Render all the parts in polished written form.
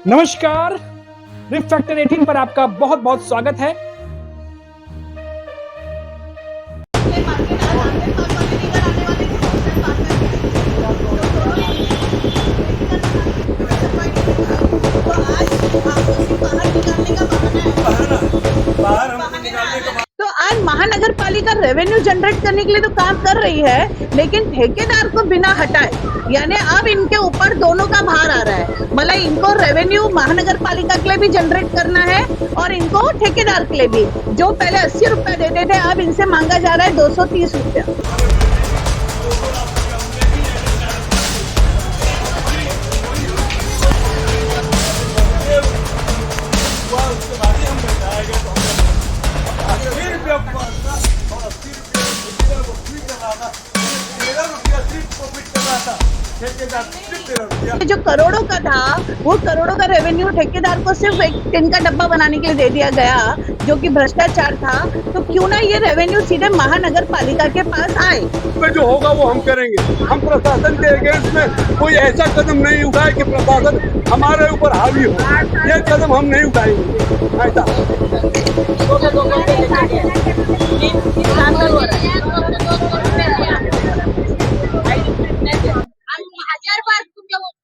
नमस्कार, रिफ फैक्टर 18 पर आपका बहुत बहुत स्वागत है। तो आज महानगर पालिका रेवेन्यू जनरेट करने के लिए तो काम कर रही है, लेकिन ठेकेदार को बिना हटाए, यानी अब इनके ऊपर दोनों का भार आ रहा है। मतलब इनको रेवेन्यू महानगर पालिका के लिए भी जनरेट करना है और इनको ठेकेदार के लिए भी। जो पहले 80 रुपया देते थे, अब इनसे मांगा जा रहा है 230 रुपया। जो करोड़ों का था, वो करोड़ों का रेवेन्यू ठेकेदार को सिर्फ एक टिन का डब्बा बनाने के लिए दे दिया गया, जो कि भ्रष्टाचार था। तो क्यों ना ये रेवेन्यू सीधे महानगर पालिका के पास आए। जो होगा वो हम करेंगे। हम प्रशासन के अगेंस्ट में कोई ऐसा कदम नहीं उठाए कि प्रशासन हमारे ऊपर हावी हो। ये कदम हम नहीं उठाएंगे। ऐसा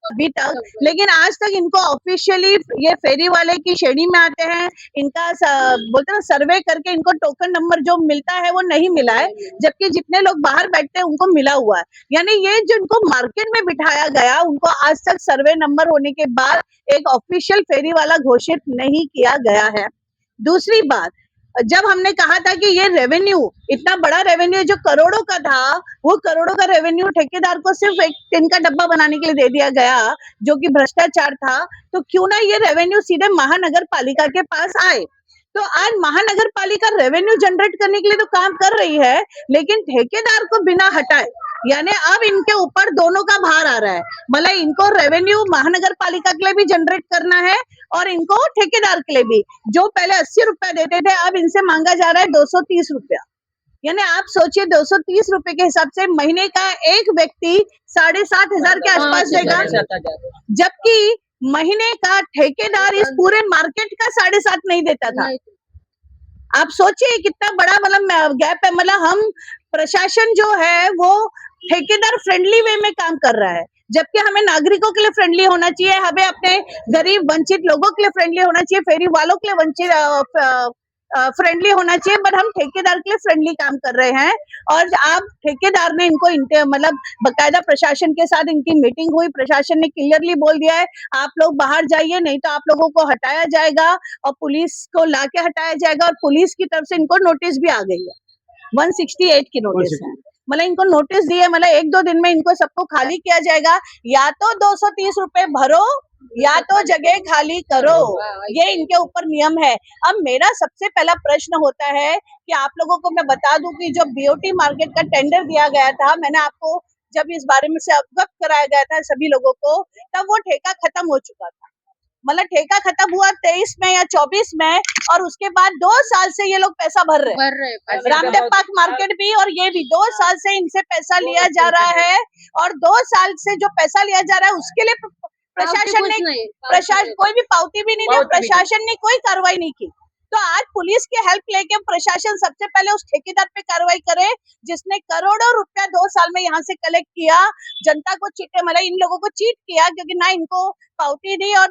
अभी तक, लेकिन आज तक इनको ऑफिशियली ये फेरी वाले की श्रेणी में आते हैं। इनका बोलते हैं सर्वे करके इनको टोकन नंबर जो मिलता है वो नहीं मिला है, जबकि जितने लोग बाहर बैठते हैं उनको मिला हुआ है। यानी ये जो इनको मार्केट में बिठाया गया, उनको आज तक सर्वे नंबर होने के बाद एक ऑफिशियल फेरी वाला घोषित नहीं किया गया है। दूसरी बात, जब हमने कहा था कि ये रेवेन्यू इतना बड़ा रेवेन्यू जो करोड़ों का था, वो करोड़ों का रेवेन्यू ठेकेदार को सिर्फ एक टिन का डब्बा बनाने के लिए दे दिया गया, जो कि भ्रष्टाचार था। तो क्यों ना ये रेवेन्यू सीधे महानगर पालिका के पास आए। तो आज महानगर पालिका रेवेन्यू जनरेट करने के लिए तो काम कर रही है, लेकिन ठेकेदार को बिना हटाए, यानी अब इनके ऊपर दोनों का भार आ रहा है। मतलब इनको रेवेन्यू महानगर पालिका के लिए भी जनरेट करना है और इनको ठेकेदार के लिए भी। जो पहले 80 रुपया देते थे, अब इनसे मांगा जा रहा है 230 रुपया। यानी आप सोचिए 230 रुपए के हिसाब से महीने का एक व्यक्ति 7,500 के आसपास देगा, जबकि महीने का ठेकेदार इस पूरे मार्केट का 7.5 नहीं देता था। आप सोचिए कितना बड़ा मतलब गैप है। मतलब हम प्रशासन जो है वो ठेकेदार फ्रेंडली वे में काम कर रहा है, जबकि हमें नागरिकों के लिए फ्रेंडली होना चाहिए, हमें अपने गरीब वंचित लोगों के लिए फ्रेंडली होना चाहिए, फेरी वालों के लिए वंचित फ्रेंडली होना चाहिए। बट हम ठेकेदार के लिए फ्रेंडली काम कर रहे हैं। और आप ठेकेदार ने इनको मतलब बकायदा प्रशासन के साथ इनकी मीटिंग हुई, प्रशासन ने क्लियरली बोल दिया है आप लोग बाहर जाइए, नहीं तो आप लोगों को हटाया जाएगा और पुलिस को लाके हटाया जाएगा। और पुलिस की तरफ से इनको नोटिस भी आ गई है, 168 की नोटिस है। मतलब इनको नोटिस दिए, मतलब 1-2 दिन में इनको सबको खाली किया जाएगा। या तो 230 रुपए भरो या तो जगह खाली करो, ये इनके ऊपर नियम है। अब मेरा सबसे पहला प्रश्न होता है कि आप लोगों को मैं बता दूं कि जो बीओटी मार्केट का टेंडर दिया गया था, मैंने आपको जब इस बारे में से अवगत कराया गया था सभी लोगों को, तब वो ठेका खत्म हो चुका था। मतलब ठेका खत्म हुआ 23 में या 24 में, और उसके बाद 2 साल से ये लोग पैसा भर रहे हैं। रामदेव पार्क मार्केट भी और ये भी 2 साल से इनसे पैसा लिया जा रहा है। और 2 साल से जो पैसा लिया जा रहा है उसके लिए प्रशासन ने कोई भी पावती भी नहीं दी, प्रशासन ने कोई कार्रवाई नहीं की। तो आज पुलिस की हेल्प लेके प्रशासन सबसे पहले उस ठेकेदार पे कार्रवाई करे जिसने करोड़ों रुपया 2 साल में यहाँ से कलेक्ट किया, जनता को चीटे, मतलब इन लोगों को चीट किया, क्योंकि ना इनको पावती दी और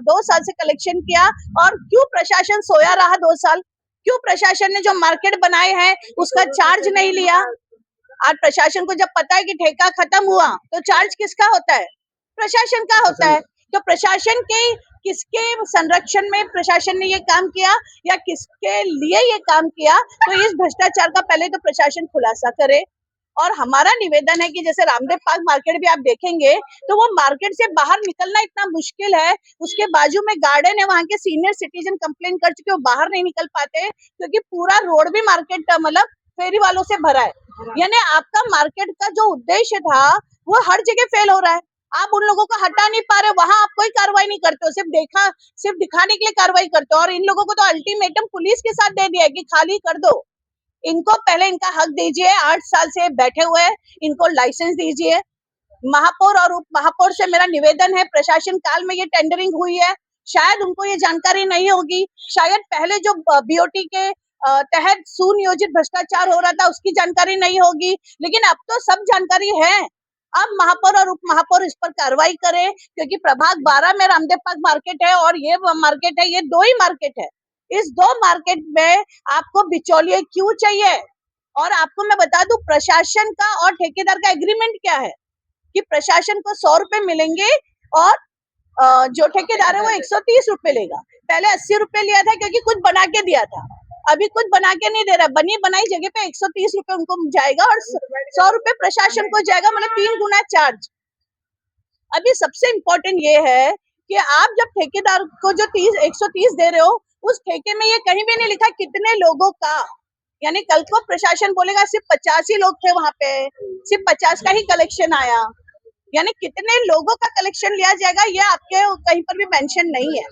दो साल से कलेक्शन किया। और क्यों प्रशासन सोया रहा 2 साल? क्यों प्रशासन ने जो मार्केट बनाए हैं उसका चार्ज नहीं लिया? आज प्रशासन को जब पता है कि ठेका खत्म हुआ तो चार्ज किसका होता है? प्रशासन का होता है। तो प्रशासन के किसके संरक्षण में प्रशासन ने ये काम किया या किसके लिए ये काम किया? तो इस भ्रष्टाचार का पहले तो प्रशासन खुलासा करे। और हमारा निवेदन है कि जैसे रामदेव पार्क मार्केट भी आप देखेंगे तो वो मार्केट से बाहर निकलना इतना मुश्किल है, उसके बाजू में गार्डन है, वहाँ के सीनियर सिटीजन कंप्लेन कर चुके, वो बाहर नहीं निकल पाते क्योंकि पूरा रोड भी मार्केट मतलब फेरी वालों से भरा है। यानी आपका मार्केट का जो उद्देश्य था वो हर जगह फेल हो रहा है। आप उन लोगों को हटा नहीं पा रहे, वहां आप कोई कार्रवाई नहीं करते हो, सिर्फ दिखाने के लिए कार्रवाई करते हो। और इन लोगों को तो अल्टीमेटम पुलिस के साथ दे दिया है कि खाली कर दो। इनको पहले इनका हक दीजिए, 8 साल से बैठे हुए हैं, इनको लाइसेंस दीजिए। महापौर और उप महापौर से मेरा निवेदन है, प्रशासन काल में ये टेंडरिंग हुई है, शायद उनको ये जानकारी नहीं होगी, शायद पहले जो बीओटी के तहत सुनियोजित भ्रष्टाचार हो रहा था उसकी जानकारी नहीं होगी, लेकिन अब तो सब जानकारी है। अब महापौर और उप महापौर इस पर कार्रवाई करें, क्योंकि प्रभाग 12 में रामदेव पार्क मार्केट है और ये मार्केट है, ये 2 ही मार्केट है। इस 2 मार्केट में आपको बिचौलिए क्यों चाहिए? और आपको मैं बता दूं, प्रशासन का और ठेकेदार का एग्रीमेंट क्या है कि प्रशासन को 100 रुपए मिलेंगे और जो ठेकेदार है वो 130 रुपए लेगा। पहले 80 रुपए लिया था क्योंकि कुछ बना के दिया था, अभी कुछ बना के नहीं दे रहा। बनी बनाई जगह पे 130 रुपए उनको जाएगा और 100 रुपए प्रशासन को जाएगा, मतलब 3 गुना चार्ज। अभी सबसे इम्पोर्टेंट ये है कि आप जब ठेकेदार को जो 130 दे रहे हो, उस ठेके में ये कहीं भी नहीं लिखा कितने लोगों का, यानी कल को प्रशासन बोलेगा सिर्फ 50 ही लोग थे वहां पे, सिर्फ 50 का ही कलेक्शन आया, यानी कितने लोगों का कलेक्शन लिया जाएगा ये आपके कहीं पर भी मेंशन नहीं है।